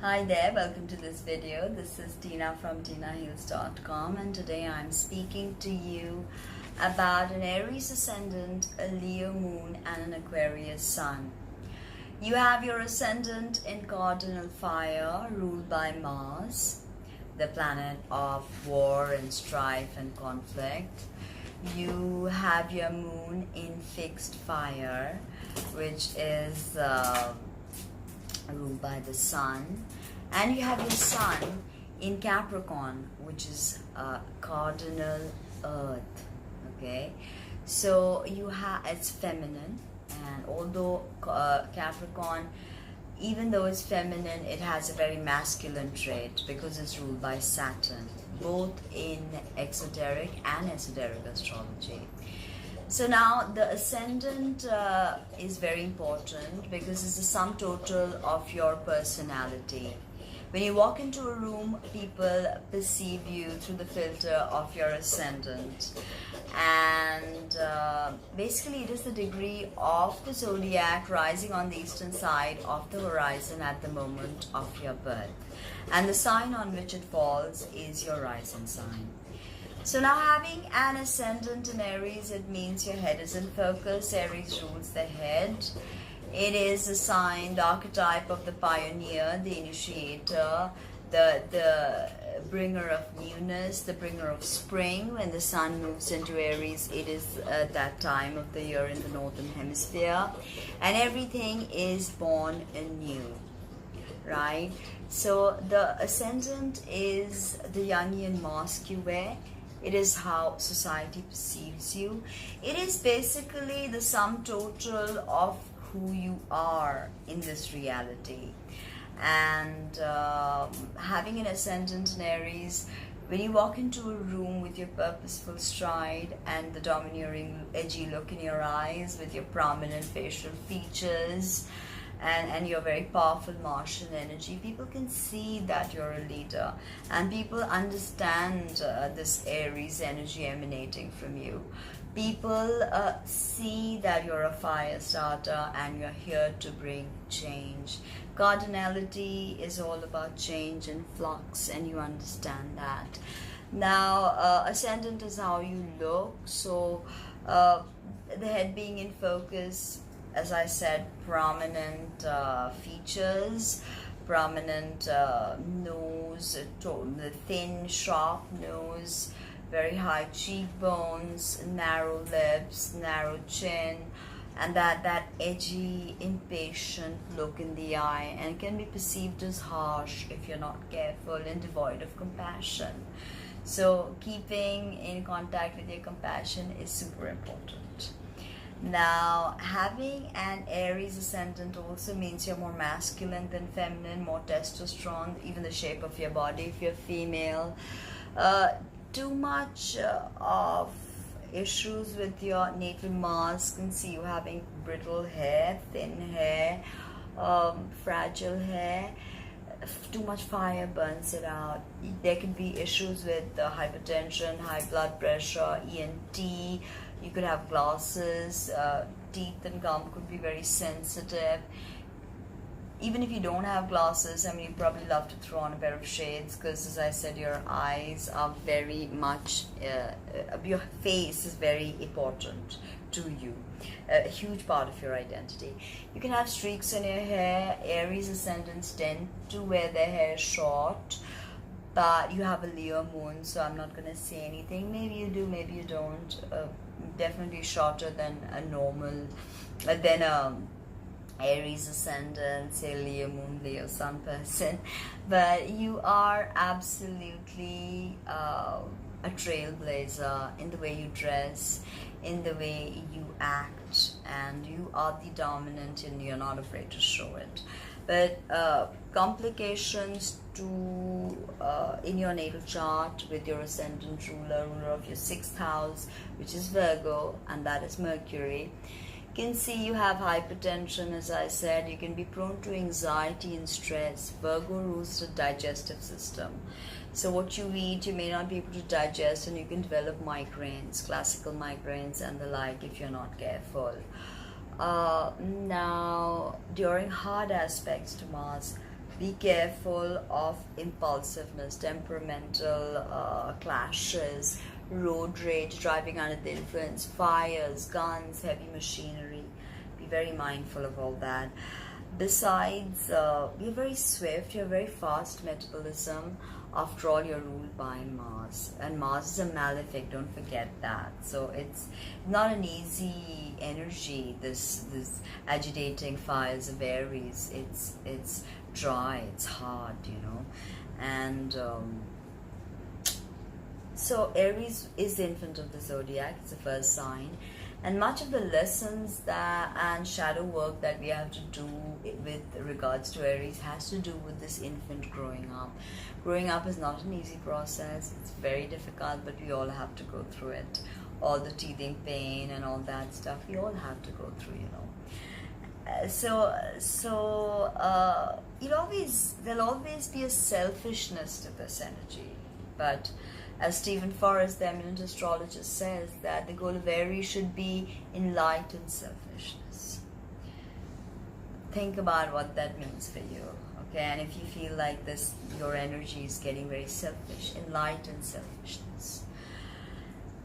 Hi there, welcome to this video. This is Tina from TinaHeals.com, and today I'm speaking to you about an Aries ascendant, a Leo moon, and an Aquarius sun. You have your ascendant in cardinal fire, ruled by Mars, the planet of war and strife and conflict. You have your moon in fixed fire, which is ruled by the sun, and you have your sun in Capricorn, which is cardinal earth. Okay, so you have, it's feminine, and although Capricorn, even though it's feminine, it has a very masculine trait because it's ruled by Saturn, both in exoteric and esoteric astrology. So now the ascendant is very important because it's the sum total of your personality. When you walk into a room, people perceive you through the filter of your ascendant. And basically it is the degree of the zodiac rising on the eastern side of the horizon at the moment of your birth. And the sign on which it falls is your rising sign. So now, having an ascendant in Aries, it means your head is in focus. Aries rules the head. It is a sign, the archetype of the pioneer, the initiator, the bringer of newness, the bringer of spring. When the sun moves into Aries, it is that time of the year in the northern hemisphere, and everything is born anew, right? So the ascendant is the Jungian mask you wear. It is how society perceives you. It is basically the sum total of who you are in this reality. And having an ascendant in Aries, when you walk into a room with your purposeful stride and the domineering, edgy look in your eyes, with your prominent facial features, and your very powerful Martian energy, people can see that you're a leader, and people understand this Aries energy emanating from you. People see that you're a fire starter and you're here to bring change. Cardinality is all about change and flux, and you understand that. Now, ascendant is how you look, so the head being in focus, as I said, prominent features, prominent nose, the thin, sharp nose, very high cheekbones, narrow lips, narrow chin, and that edgy, impatient look in the eye, and it can be perceived as harsh if you're not careful and devoid of compassion. So keeping in contact with your compassion is super important. Now, having an Aries ascendant also means you're more masculine than feminine, more testosterone, even the shape of your body if you're female. Too much of issues with your natal Mars can see you having brittle hair, thin hair, fragile hair. Too much fire burns it out. There can be issues with hypertension, high blood pressure, ENT. You could have glasses, teeth and gum could be very sensitive. Even if you don't have glasses, I mean, you probably love to throw on a pair of shades because, as I said, your eyes are very much, your face is very important to you, a huge part of your identity. You can have streaks in your hair. Aries ascendants tend to wear their hair short, but you have a Leo moon, so I'm not going to say anything. Maybe you do, maybe you don't. Definitely shorter than a normal, Aries ascendant, say Leo moon, Leo sun person. But you are absolutely a trailblazer in the way you dress, in the way you act, and you are the dominant and you're not afraid to show it. But complications to in your natal chart with your ascendant ruler of your 6th house, which is Virgo, and that is Mercury. You can see you have hypertension, as I said. You can be prone to anxiety and stress. Virgo rules the digestive system. So what you eat, you may not be able to digest, and you can develop migraines, classical migraines and the like if you're not careful. Now, during hard aspects to Mars, Be careful of impulsiveness, temperamental clashes, road rage, driving under the influence, fires, guns, heavy machinery. Be very mindful of all that. Besides, you're very swift, you're very fast metabolism. After all, you're ruled by Mars, and Mars is a malefic, don't forget that. So it's not an easy energy, this agitating fires of Aries. It's dry, it's hard, you know. And so Aries is the infant of the zodiac, it's the first sign. And much of the lessons that and shadow work that we have to do with regards to Aries has to do with this infant growing up. Growing up is not an easy process. It's very difficult, but we all have to go through it. All the teething pain and all that stuff, we all have to go through, you know. There'll always be a selfishness to this energy, but as Stephen Forrest, the eminent astrologist, says, that the goal of Aries should be enlightened selfishness. Think about what that means for you, okay? And if you feel like this, your energy is getting very selfish, enlightened selfishness.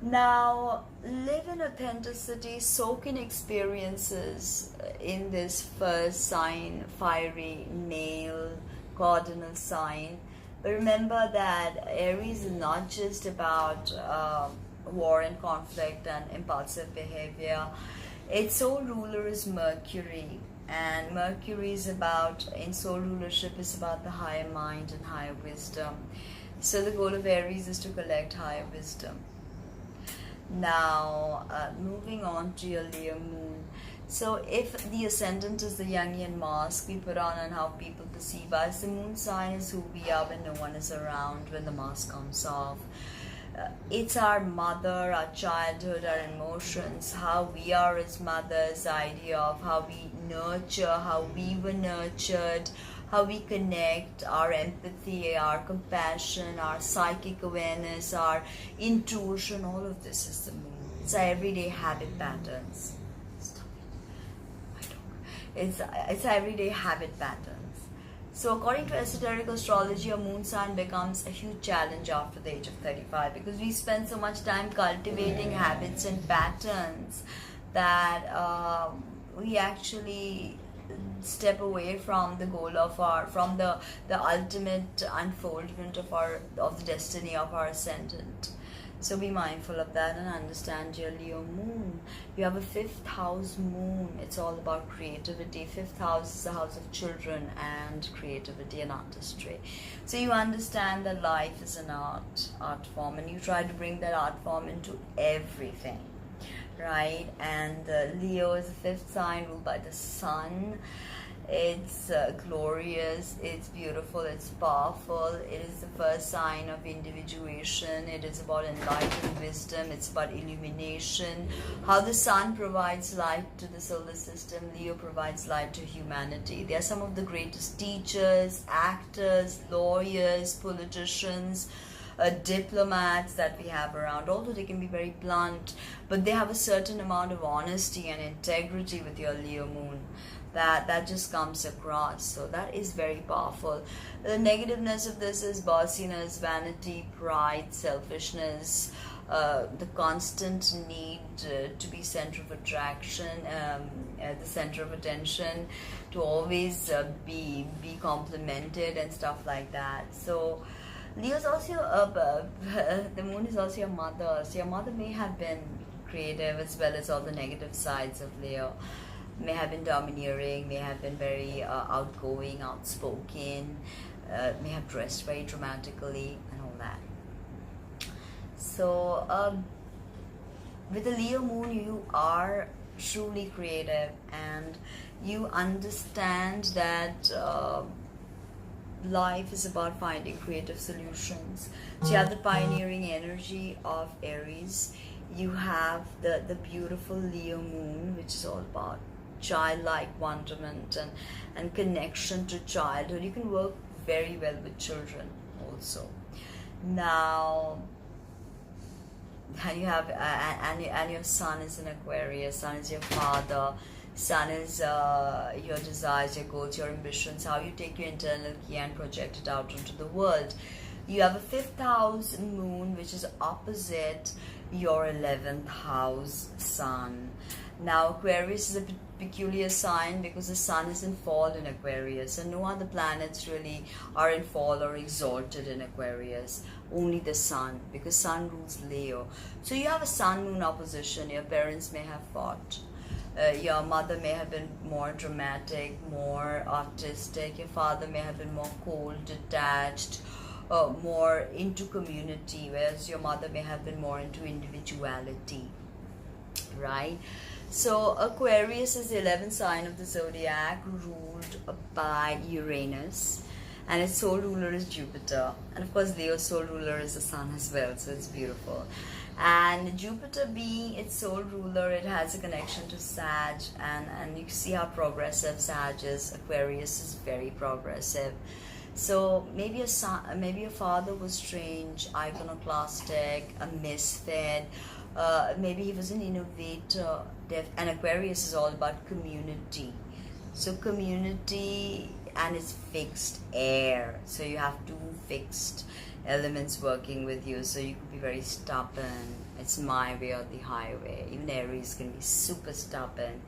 Now, live in authenticity, soak in experiences in this first sign, fiery, male, cardinal sign. But remember that Aries is not just about war and conflict and impulsive behavior. Its soul ruler is Mercury, and Mercury is about, in soul rulership, is about the higher mind and higher wisdom. So the goal of Aries is to collect higher wisdom. Now, moving on to your Leo moon. So if the ascendant is the Jungian mask we put on and how people perceive us, the moon sign is who we are when no one is around, when the mask comes off. It's our mother, our childhood, our emotions, how we are as mothers, the idea of how we nurture, how we were nurtured, how we connect, our empathy, our compassion, our psychic awareness, our intuition, all of this is the moon. It's our everyday habit patterns. It's everyday habit patterns. So according to esoteric astrology, a moon sign becomes a huge challenge after the age of 35, because we spend so much time cultivating habits and patterns that we actually step away from the goal of the ultimate unfoldment of the destiny of our ascendant. So be mindful of that and understand your Leo moon. You have a 5th house moon. It's all about creativity. 5th house is the house of children and creativity and artistry. So you understand that life is an art form, and you try to bring that art form into everything, right? And Leo is the 5th sign ruled by the sun. It's glorious, it's beautiful, it's powerful. It is the first sign of individuation. It is about enlightened wisdom. It's about illumination. How the sun provides light to the solar system, Leo provides light to humanity. They are some of the greatest teachers, actors, lawyers, politicians, diplomats that we have around. Although they can be very blunt, but they have a certain amount of honesty and integrity with your Leo moon that just comes across. So that is very powerful. The negativeness of this is bossiness, vanity, pride, selfishness, the constant need to be center of attraction, the center of attention, to always be complimented and stuff like that. So Leo's also the moon is also your mother. So your mother may have been creative, as well as all the negative sides of Leo. May have been domineering, may have been very outgoing, outspoken, may have dressed very dramatically and all that. So with the Leo moon, you are truly creative, and you understand that life is about finding creative solutions. So you have the pioneering energy of Aries. You have the beautiful Leo moon, which is all about childlike wonderment and connection to childhood. You can work very well with children also. Now, and you have and your sun is in Aquarius. Sun is your father. Sun is your desires, your goals, your ambitions, how you take your internal key and project it out into the world. You have a 5th house moon, which is opposite your 11th house sun. Now Aquarius is a peculiar sign because the sun is in fall in Aquarius, and no other planets really are in fall or exalted in Aquarius, only the sun, because sun rules Leo. So you have a sun moon opposition. Your parents may have fought. Your mother may have been more dramatic, more artistic. Your father may have been more cold, detached, more into community, whereas your mother may have been more into individuality, right? So Aquarius is the 11th sign of the zodiac, ruled by Uranus, and its sole ruler is Jupiter, and of course Leo's sole ruler is the sun as well, so it's beautiful. And Jupiter being its sole ruler, it has a connection to Sag, and you see how progressive Sag is. Aquarius is very progressive. So maybe a father was strange, iconoclastic, a misfit. Maybe he was an innovator. And Aquarius is all about community. So community, and it's fixed air. So you have two fixed elements working with you. So you could be very stubborn. It's my way or the highway. Even Aries can be super stubborn.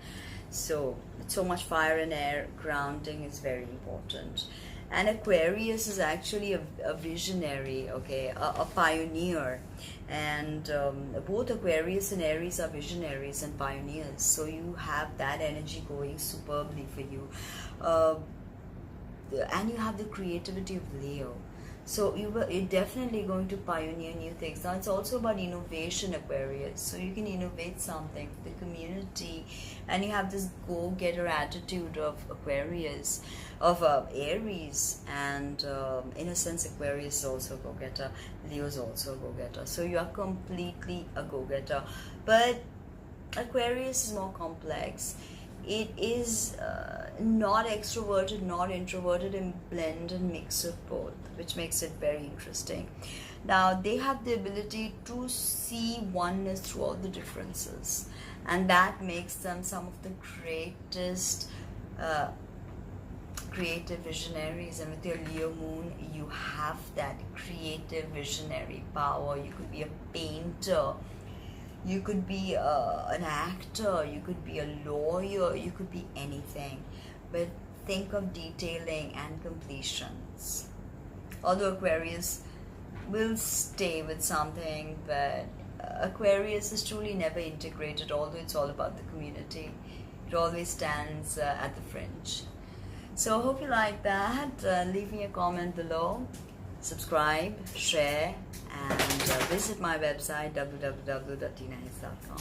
So much fire and air, grounding is very important. And Aquarius is actually a visionary, okay, a pioneer. And both Aquarius and Aries are visionaries and pioneers. So you have that energy going superbly for you. And you have the creativity of Leo. So you're definitely going to pioneer new things. Now it's also about innovation, Aquarius. So you can innovate something for the community, and you have this go-getter attitude of Aquarius, of Aries, and in a sense Aquarius is also a go-getter. Leo is also a go-getter. So you are completely a go-getter. But Aquarius is more complex. It is not extroverted, not introverted, and blend and mix of both, which makes it very interesting. Now, they have the ability to see oneness through all the differences, and that makes them some of the greatest creative visionaries. And with your Leo moon, you have that creative visionary power. You could be a painter, you could be an actor, you could be a lawyer, you could be anything. But think of detailing and completions. Although Aquarius will stay with something, but Aquarius is truly never integrated, although it's all about the community. It always stands at the fringe. So I hope you like that. Leave me a comment below. Subscribe, share, and visit my website www.tinahis.com.